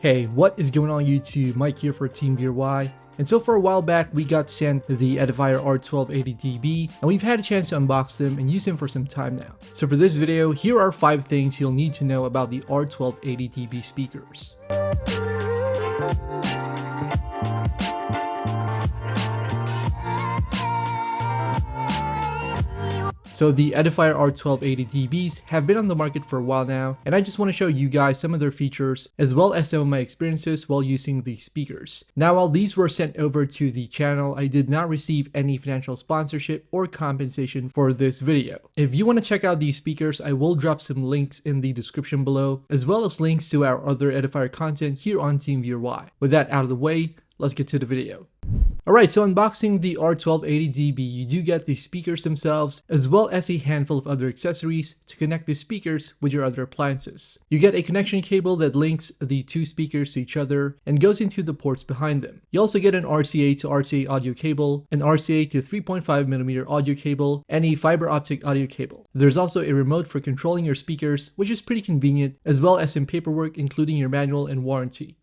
Hey, what is going on YouTube? Mike here for Team Y. And so for a while back, we got sent the Edifier R1280DB, and we've had a chance to unbox them and use them for some time now. So for this video, here are 5 things you'll need to know about the R1280DB speakers. So the Edifier R1280DBs have been on the market for a while now, and I just want to show you guys some of their features as well as some of my experiences while using these speakers. Now, while these were sent over to the channel, I did not receive any financial sponsorship or compensation for this video. If you want to check out these speakers, I will drop some links in the description below, as well as links to our other Edifier content here on Team Y. With that out of the way, let's get to the video. Alright, so unboxing the R1280DB, you do get the speakers themselves, as well as a handful of other accessories to connect the speakers with your other appliances. You get a connection cable that links the 2 speakers to each other and goes into the ports behind them. You also get an RCA to RCA audio cable, an RCA to 3.5mm audio cable, and a fiber optic audio cable. There's also a remote for controlling your speakers, which is pretty convenient, as well as some paperwork including your manual and warranty.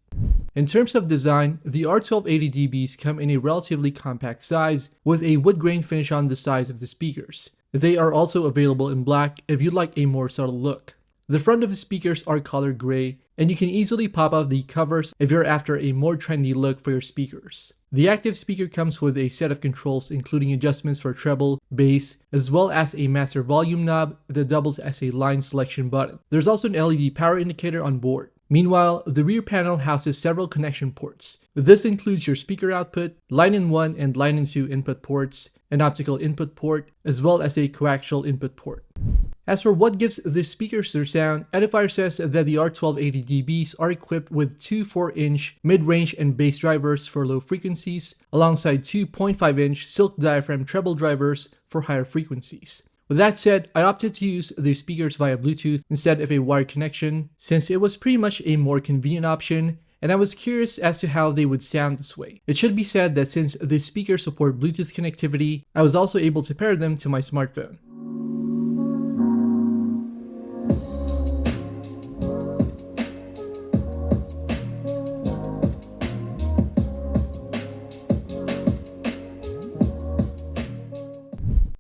In terms of design, the R1280DBs come in a relatively compact size with a wood grain finish on the sides of the speakers. They are also available in black if you'd like a more subtle look. The front of the speakers are colored gray, and you can easily pop off the covers if you're after a more trendy look for your speakers. The active speaker comes with a set of controls including adjustments for treble, bass, as well as a master volume knob that doubles as a line selection button. There's also an LED power indicator on board. Meanwhile, the rear panel houses several connection ports. This includes your speaker output, line-in-1 and line-in-2 input ports, an optical input port, as well as a coaxial input port. As for what gives the speakers their sound, Edifier says that the R1280DBs are equipped with 2 4-inch mid-range and bass drivers for low frequencies, alongside 2 0.5-inch silk diaphragm treble drivers for higher frequencies. With that said, I opted to use the speakers via Bluetooth instead of a wired connection, since it was pretty much a more convenient option, and I was curious as to how they would sound this way. It should be said that since the speakers support Bluetooth connectivity, I was also able to pair them to my smartphone.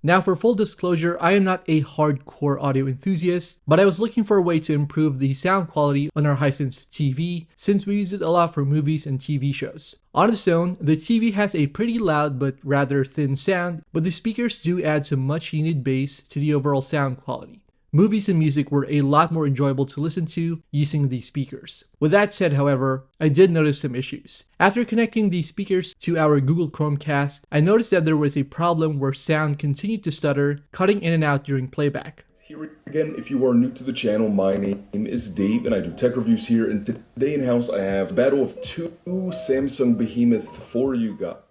Now, for full disclosure, I am not a hardcore audio enthusiast, but I was looking for a way to improve the sound quality on our Hisense TV since we use it a lot for movies and TV shows. On its own, the TV has a pretty loud but rather thin sound, but the speakers do add some much needed bass to the overall sound quality. Movies and music were a lot more enjoyable to listen to using these speakers. With that said, however, I did notice some issues. After connecting these speakers to our Google Chromecast, I noticed that there was a problem where sound continued to stutter, cutting in and out during playback. Here again, if you are new to the channel, my name is Dave and I do tech reviews here, and today in house I have a battle of 2 Samsung behemoths for you guys.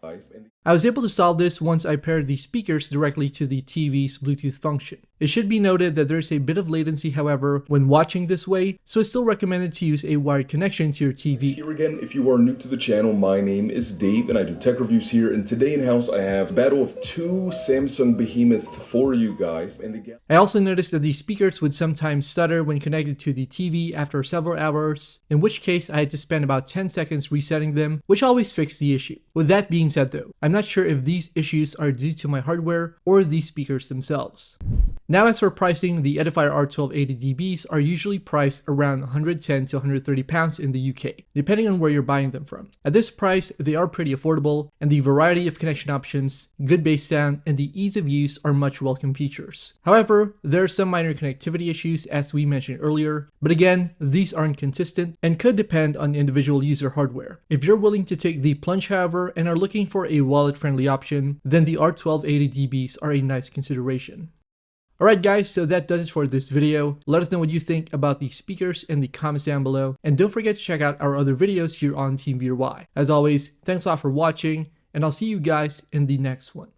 I was able to solve this once I paired the speakers directly to the TV's Bluetooth function. It should be noted that there's a bit of latency, however, when watching this way, so it's still recommended to use a wired connection to your TV. Here again, if you are new to the channel, my name is Dave and I do tech reviews here, and today in house I have a battle of 2 Samsung behemoths for you guys. And again, I also noticed that the speakers would sometimes stutter when connected to the TV after several hours, in which case I had to spend about 10 seconds resetting them, which always fixed the issue. With that being said though, I'm not sure if these issues are due to my hardware or the speakers themselves. Now, as for pricing, the Edifier R1280DBs are usually priced around £110 to £130 in the UK, depending on where you're buying them from. At this price, they are pretty affordable, and the variety of connection options, good bass sound, and the ease of use are much welcome features. However, there are some minor connectivity issues as we mentioned earlier, but again, these aren't consistent and could depend on individual user hardware. If you're willing to take the plunge, however, and are looking for a wallet-friendly option, then the R1280DBs are a nice consideration. Alright guys, so that does it for this video. Let us know what you think about these speakers in the comments down below, and don't forget to check out our other videos here on Team Y. As always, thanks a lot for watching, and I'll see you guys in the next one.